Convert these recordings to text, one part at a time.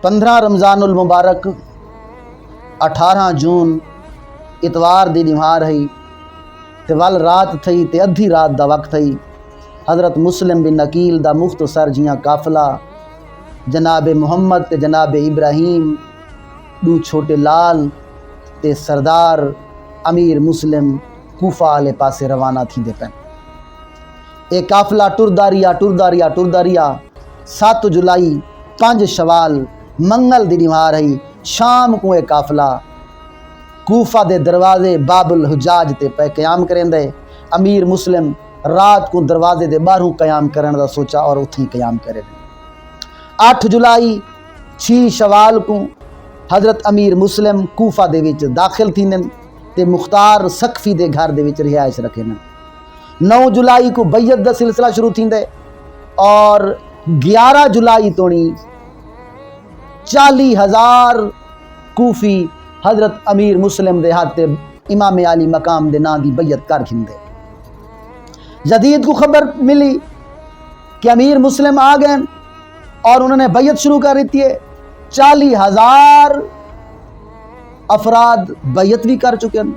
15 رمضان المبارک 18 جون اتوار دی نمار ہے تے ول رات تھئی تے ادھی رات دا وقت تھئی۔ حضرت مسلم بن عقیل دا مختصر جیاں قافلہ جناب محمد تے جناب ابراہیم دو چھوٹے لال تے سردار امیر مسلم کوفہ والے پاسے روانہ تھی دے پین۔ اے قافلہ ٹردا رہیا 7 جولائی 5 شوال منگل دی نمار ہے شام کو اے قافلہ کوفہ دے دروازے باب الحجاج تے پہ قیام کریں دے۔ امیر مسلم رات کو دروازے دے باہروں قیام کرن دا سوچا اور اتھی قیام کرے دے۔ 8 جولائی 6 شوال کو حضرت امیر مسلم کوفہ دے وچ داخل تھی نن تے مختار سقفی دے گھر دے وچ رہائش رکھے نن۔ 9 جولائی کو بیعت دا سلسلہ شروع تھی دے اور 11 جولائی تونی 40,000 کوفی حضرت امیر مسلم دے ہاتھ امام علی مقام دے نا دی بیعت کر گھن دے۔ جدید کو خبر ملی کہ امیر مسلم آ گئے اور انہوں نے بیعت شروع کر رہی ہے۔ 40,000 افراد بیعت بھی کر چکے ہیں۔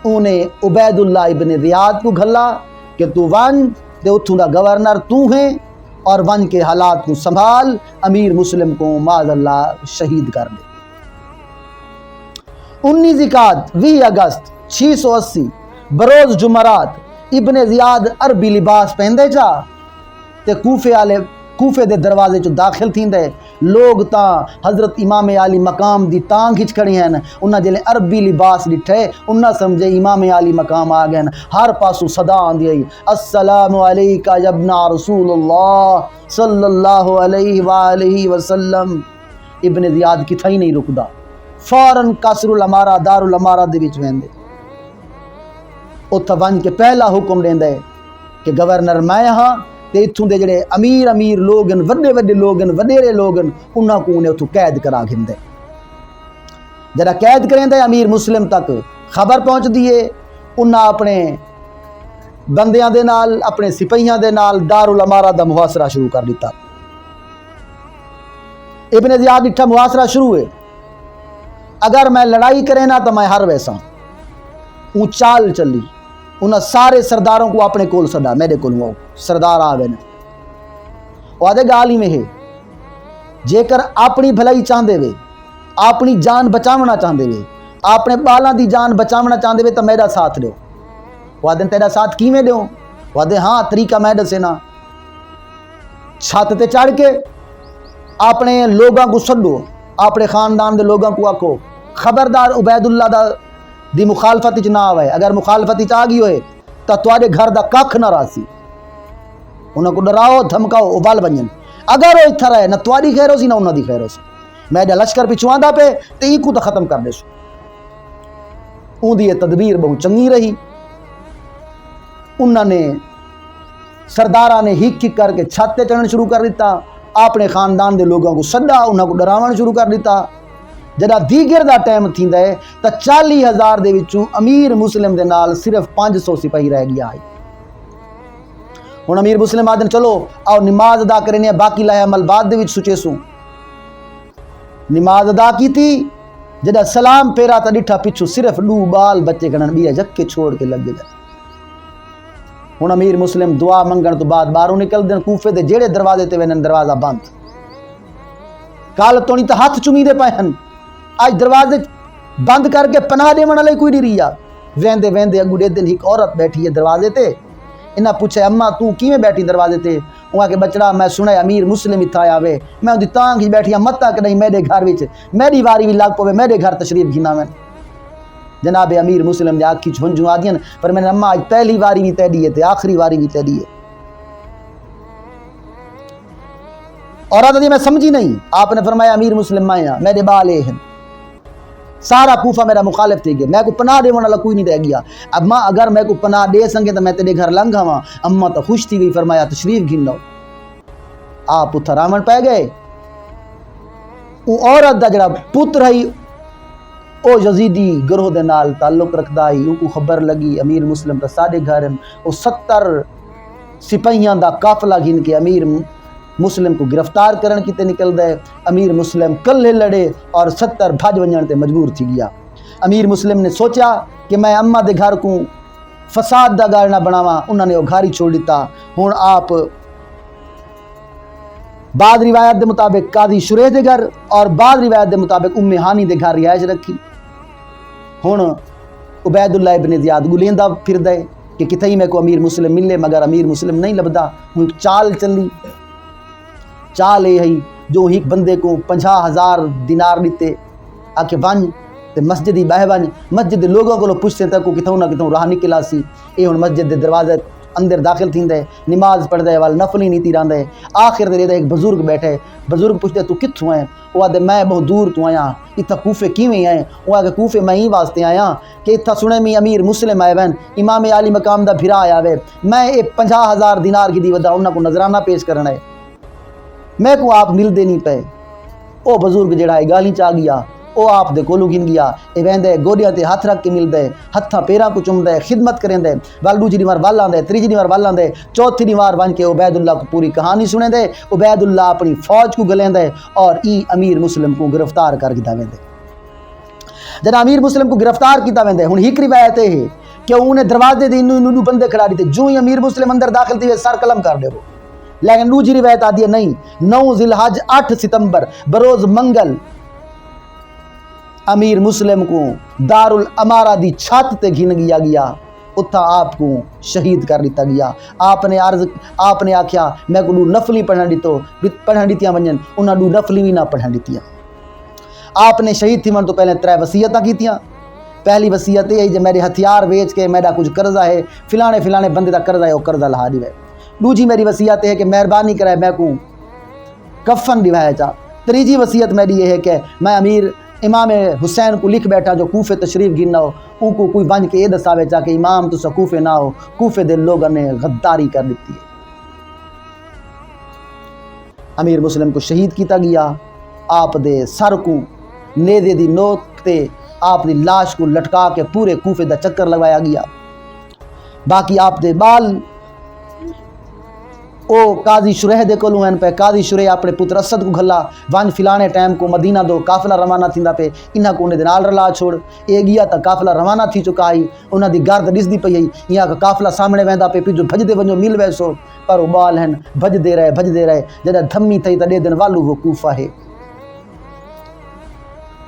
انہیں عبید اللہ ابن زیاد کو گھلا کہ تو ون تے اتھوں دا گورنر تو ہیں اور ون کے حالات کو سنبھال، امیر مسلم کو معاذ اللہ شہید کر دے۔ 19 ذکات 20 اگست 680 بروز جمعرات ابن زیاد عربی لباس پہندے چا تے کوفے دے دروازے چو داخل تھی دے۔ لوگ تاں حضرت امام علی مقام دی تاں کھچ کھڑی ہیں، انہاں جلے عربی لباس ڈٹھے انہاں سمجھے امام علی مقام آ گئے۔ ہر پاسو صدا آندی آئی السلام علیکہ یا ابن رسول اللہ صلی اللہ علیہ وآلہ وسلم۔ ابن زیاد کتھا ہی نہیں رکدا، فوراً قصر الامارہ دار الامارہ دے وچ ویندے۔ اتھا ون کے پہلا حکم دیندے کہ گورنر میں ہاں تے اتھوں دے جڑے امیر لوگن وڈے لوگن وڈیرے لوگن انہاں کو انہیں اتھوں قید کرا گھن دے۔ جڑا قید کریں دے امیر مسلم تک خبر پہنچ دیئے، انہاں اپنے بندیاں دے نال اپنے سپاہیاں دے نال دار الامارہ دا محاصرہ شروع کر دیتا۔ ابن زیاد ڈٹھا محاصرہ شروع ہے، اگر میں لڑائی کریں نا تو میں ہر ویسا اون چال چلی۔ انہاں سارے سرداروں کو اپنے کول سدا، میرے کول وہ سردار آ گئے وہ آدھے گال ہی میں ہے جے کر اپنی بھلائی چاہندے وے، اپنی جان بچاونا چاہندے وے، اپنے بالاں دی جان بچاونا چاہندے وے تو میرا ساتھ دیو۔ وہ آدھے تیرا ساتھ کی میں دیو؟ وہ آدھے ہاں طریقہ میں دسے نا، چھت تے چڑھ کے اپنے لوگاں کو سڈو، اپنے خاندان دے لوگاں کو آکھو خبردار عبید اللہ دا دی مخالفت چ نہ آوے، اگر مخالفت چ آ گئی ہوئے تو تواڈے گھر دا ککھ نہ راسی۔ انہاں کو ڈراؤ دھمکاؤ ابال بنجن، اگر وہ اتھا رہے نہ تواڈی خیر ہو سی نہ انہاں دی خیر ہو سی، میں دا لشکر پچھوں آندا پے تے ای کو تو ختم کر دے سو۔ اون دی تدبیر بہت چنگی رہی۔ انہاں نے سرداراں نے ہک کر کے چھت تے چڑھن شروع کر دیتا، اپنے خاندان دے لوگوں کو سدا، انہاں کو ڈراون شروع کر دیتا۔ جدا دیگر دا ٹائم تھیندا ہے تا 40,000 دے وچوں امیر مسلم دے نال صرف 500 سپاہی رہ گیا ہے۔ ہن امیر مسلم آدن چلو آؤ نماز ادا کرنے باقی لایا عمل بعد دے وچ سوچے سو۔ نماز ادا کی تھی، جدا سلام پیرا تا ڈٹھا پچھو صرف 2 بال بچے کھڑن بیا جک کے چھوڑ کے لگ گئے۔ ہن امیر مسلم دعا منگن تو بعد باہروں نکل دن، کوفے دے جیڑے دروازے تے وینن دروازہ بند، کال تونی تا ہاتھ چومی دے پائے ہن، آج دروازے بند کر کے پناہ دے من علی کوئی نہیں رہیا۔ ویندے اگو دے دن ایک عورت بیٹھی ہے دروازے تے، انہاں پوچھے اماں تو کیویں بیٹھی دروازے تے؟ وہاں کہ بچڑا میں سنا امیر مسلم اتھا آیا وے، میں دی تانگ ہی بیٹھی ہاں متا کہ نہیں میرے گھر وچ میری واری بھی لگ پوے، میرے گھر تشریف گھنا میں۔ جناب امیر مسلم دے آکھی جھنجھوں آدیاں پر میں نے اماں آج پہلی واری بھی تے دیئے تے آخری واری بھی تے دیئے۔ عورت دی میں سمجھی نہیں، آپ نے فرمایا امیر مسلم مایا میرے بالے ہیں، سارا کوفہ میرا مخالف تھی گیا، میں کو پناہ دے والا کوئی نہیں رہ گیا۔ اب ماں اگر میں کو پناہ دے سنگے تو میں تیرے گھر لنگا ہاں۔ اماں تو خوش تھی گئی، فرمایا تشریف گھن لو۔ آپ اتھا رامن پہ گئے۔ عورت دا جڑا پتر ہے او یزیدی گروہ دے نال تعلق رکھدا ہے، ان کو خبر لگی امیر مسلم تا ساڈے گھر او 70 سپاہیاں دا قافلہ گھن کے امیر मुस्लिम को गिरफ्तार करण किते निकल दे। अमीर मुस्लिम कल्हे लड़े और 70 भज वञण ते मजबूर थी गया। अमीर मुस्लिम ने सोचा कि मैं अम्मा दे घर को फसाद दा घर ना बनावा, उन्होंने वो घर ही छोड़ दिता। हुण आप बाद रिवायत के मुताबिक कादी शुरेह के घर और बाद रिवायत के मुताबिक उम्मे हानी के घर रिहायश रखी। हुण उबैदुल्लाह इब्न ज़ियाद गुलेंदा फिरदा है कि किथे ही मेरे को अमीर मुस्लिम मिले, मगर अमीर मुस्लिम नहीं लभदा। हुण चाल चली, चाल ये है जो एक बंदे को 50,000 दिनार दिते आके वन ते मस्जिद ही बह वन, मस्जिद के लोगों को पुछते तक कितों ना कितों राह निकला सी। ये हुण मस्जिद के दरवाजे अंदर दाखिल थींदा है, नमाज पढ़दा है, वाल नफली नीति रहंदा है। आखिर दे एक बुजुर्ग बैठे, बुजुर्ग पुछते तू कित्थों है? वो आदे मैं बहुत दूर तो आया, इतना कूफे किवें आए? वो आके कूफे मैं ही वास्ते आया कि इतना सुने में अमीर मुस्लिम आए वैन, इमाम आली मकाम दा फिरा आया वे, मैं ये 50,000 दिनार की दी वदा उन्हां को नजराना पेश करना है, मैं को आप मिलदे नहीं पे। ओ बुजुर्ग जड़ा है गाली च आ गया, ਉਹ ਆਪ ਦੇ ਕੋਲੋਂ ਗਿਣ ਗਿਆ। ਇਹ ਵਹਿੰਦਾ ਗੋਡਿਆਂ ਤੇ ਹੱਥ ਰੱਖ ਕੇ ਮਿਲਦਾ ਹੈ, ਹੱਥਾਂ ਪੈਰਾਂ ਕੋ ਚੁੰਮਦਾ ਹੈ, ਖਿਦਮਤ ਕਰਦਾ ਹੈ। ਵੱਲ ਦੂਜੀ ਵਾਰ ਵੱਲ ਆਉਂਦਾ ਹੈ, ਤੀਜੀ ਵਾਰ ਵੱਲ ਆਉਂਦਾ ਹੈ, ਚੌਥੀ ਵਾਰ ਬਣ ਕੇ उबैदुल्लाह को पूरी कहानी सुनेंदे। उबैदुल्लाह अपनी फौज को गलेंदा है और ई अमीर मुस्लिम को गिरफ्तार कर दिता वेंदे। जब अमीर मुस्लिम को गिरफ्तार किया वेंदे, हुण एक रिवायत है कि उन्हें दरवाजे दे इनू बंदे खड़ा दिते, जो ही अमीर मुस्लिम अंदर दाखिल थी सर कलम कर दे। लेकिन दूसरी रिवायत आती है नहीं, 9 ज़िलहज 8 सितंबर बरोज मंगल अमीर मुस्लिम को दारुल अमारा दी छत ते घिन गया गया, उत्था आपको शहीद कर दिता गया। आपने आख्या मैं को नफली पढ़न दित्तियां वंजन, उन्होंने नफली भी ना पढ़न दित्तियां। आपने शहीद थी मन तो पहले 3 वसीयतां कीतियां। पहली वसीयत ये जे मेरे हथियार बेच के मेरा कुछ कर्जा है, फिलाने बंदे का कर्जा है, वो कर्जा लहा दिवे। दूजी मेरी वसीयत है कि मेहरबानी कराए मैं को कफन दिवाया जा। तीजी वसीयत मेरी ये है कि मैं अमीर इमाम हुसैन को लिख बैठा जो कूफे तशरीफ गिरना हो, उनको कोई बन के ये दसावे चा कि इमाम तुसा कूफे ना हो, कूफे दे लोगों ने गद्दारी कर दी है। अमीर मुस्लिम को शहीद किया गया। आप दे सर को नेदे दी नोक ते आप दी लाश को लटका के पूरे कूफे दा चक्कर लगवाया गया। बाकी आप दे बाल ओ काजी शुरेह दे कोलों हैं पे। काजी शुरेह अपने पुत्र असद को घला वन फिलाने टाइम को मदीना दो काफिला रवाना थींदा पे, इन्हां को उन्हें नाल रला छोड़ ए गया तो काफिला रवाना थी चुका आई। उन्हां दी गर्द दिसदी पई आई, यहाँ का काफिला सामने वेंदा पे, पिछो भजदे वञो मिल वैसो, पर वो बाल हैं भजदे रहे। जॾहिं धम्मी थई त 2 दिन वालू वो कूफा है।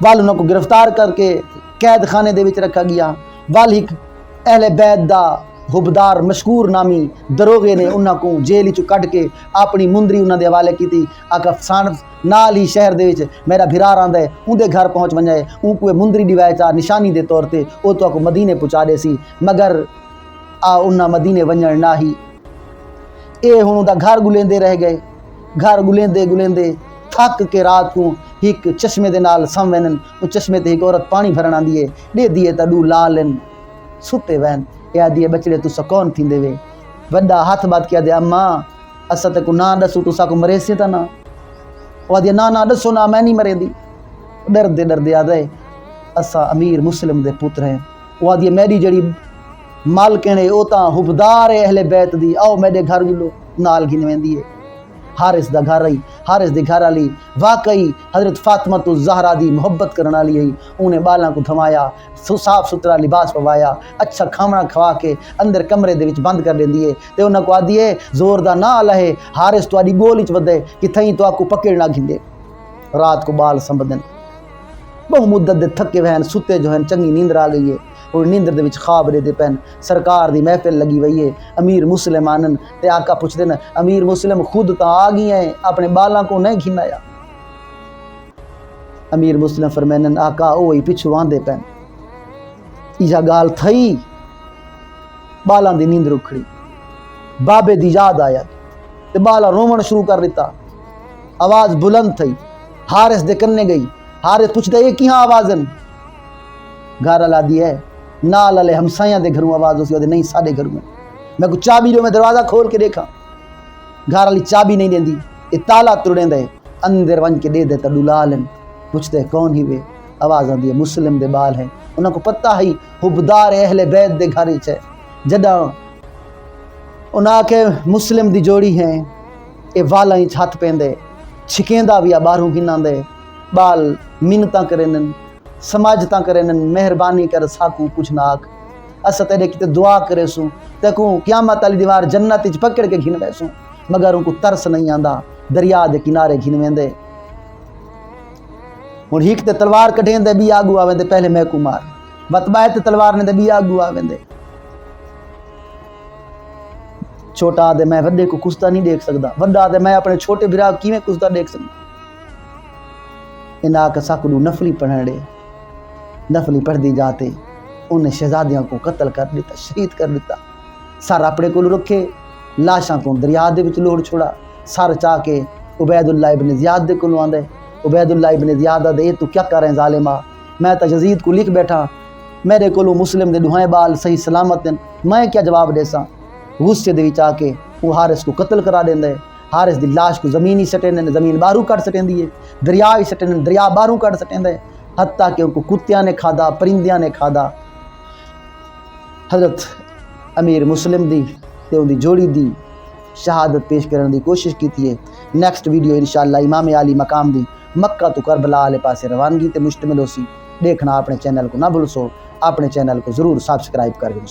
वाल उन्होंने को गिरफ्तार करके कैद खाने दे विच रखा गया। वाल एक अहले बैत दा हुबदार मशहूर नामी दरोगे ने उन्होंने को जेल चो कट के अपनी मुंदरी उन्होंने हवाले की थी। आका सान नाल ही शहर दे विच मेरा भिरार आंदा है, उनके घर पहुँच वञे, उनको मुंदरी दिवाए चा निशानी के तौर पर वो तो को मदीने पहुँचा दे सी, मगर उन्हें मदीने वञण ना ही। ये हुण उनका घर गुलेंदे रह गए। घर गुलेंदे थक के रात को एक चश्मे दे नाल सम वैन, उस चश्मे ते एक औरत पानी भरण आंदी है, दे दिए त 2 लाल सुते वैन। या दिए बचड़े तुसा कौन थी देवे? वड्डा हाथ बात किया दे अम्मा असा ते को ना दसू तुसा को मरे से ना। वो दिया ना दसो ना, मैं नहीं मरे दी। डरदे आदे असा अमीर मुस्लिम दे पुत्र हैं। वो दिया मेरी जड़ी मालकण है वो तो हुबदार है अहले बैत दी, आओ मेरे घर गुलो नाल गिन वेंदी है। हारिस दा घर आई, हारिस दे घर वाली वाकई हजरत फातिमा तो ज़हरा दी मुहब्बत करने वाली है। उन्हें बालों को थमाया, साफ सुथरा लिबास पवाया, अच्छा खाना खवा के अंदर कमरे दे विच बंद कर देंदी है ते उन्हें को आदि है जोर दा ना लहे, हारिस तुहाडी गोल च वधे कि थई तो आपको पकड़ ना घिंदे। रात को बाल संबधन बहु मुद्दत दे थके वहन सुते जो हैं, चंगी नींद आ गई है और नींदर दे विच ख्वाब रेदे पैन। सरकार दी महफिल लगी हुई है, अमीर मुस्लिम आनन ते आका पुछदे न अमीर मुस्लिम खुद तो आ गई हैं, अपने बालों को नहीं खिनाया। अमीर मुस्लिम फरमानन आका ओ ही पिछू आंदे पैन। इजा गाल थई बालां दी नींद रुखड़ी, बाबे दी याद आया ते बाला रोवण शुरू कर दिता। आवाज़ बुलंद थई, हारिस दे कन्ने गई। हारिस पुछदा ये किहां आवाज़न? घर वाला दी है नाल वाले हमसाइयां दे घरों आवाज़ उसी नहीं साडे घर में। मैं को चाबी लो, मैं दरवाज़ा खोल के देखा, घर वाली चाबी नहीं देंदी, ये ताला तुड़ेंदा है, अंदर वन के दे दे त दुलालन। पुछते कौन ही वे? आवाज़ आती है मुस्लिम दे बाल है। उन्हें को पता ही हुबदार अहले बैत दे घर है। जदा उन्हें के मुस्लिम दी जोड़ी है, ये वाला ही हथ पेंदे छिकेंदा भी आ बाहरों गिनांदे बाल मिन्नतां करेन समाजतां करेन मेहरबानी कर साकू कुछ ना आख अस तेरे किते दुआ करे सूं तेकू क़यामत वाली दीवार जन्नत विच पकड़ के घिन वैसूं मगर उनको तरस नहीं आंदा दरिया दे किनारे घिन वेंदे हुण हिक ते तलवार कढेंदे बी आगू आवेंदे पहले मैकू मार बतबाए ते तलवार ने दे बी आगू आवेंदे छोटा आदे मैं वड्डे को कुसदा नहीं देख सकदा वड्डा आदे मैं अपने छोटे भरा किवें कुसदा देख सकदा इना के साकू नफली पढ़ने नफली पढ़दी जाते उन्हें शहजादियों को कत्ल कर दिता शहीद कर दिता सर अपने को रखे लाशां को दरिया दे विच लोड़ छोड़ा सर चाह के उबैदुल्लाह इब्न ज़ियाद दे कोलों आंदे उबैदुल्लाह इब्न ज़ियाद दे तू क्या करें ज़ालिमा मैं तो यज़ीद को लिख बैठा मेरे कोलों मुस्लिम दे दुहाए बाल सही सलामत हैं मैं क्या जवाब देसा गुस्से दे विच आके वो हारिस को कत्ल करा देंदे हारिस दी लाश को ज़मीन ही सटेंदे ज़मीन बाहरों कट सटेंदी है दरिया ही सटेंदे दरिया बाहरों कट सटेंदे हत्ता कि उनको कुत्तियां ने खादा परिंदियां ने खादा हज़रत अमीर मुस्लिम दी ते उनकी जोड़ी दी शहादत पेश करने की कोशिश की है। नैक्सट वीडियो इंशाअल्लाह इमाम अली मकाम दी मक्का तो करबला वाले पासे रवानगी ते मुश्तमिल होसी देखना अपने चैनल को ना भूलसो अपने चैनल को ज़रूर सब्सक्राइब कर दो।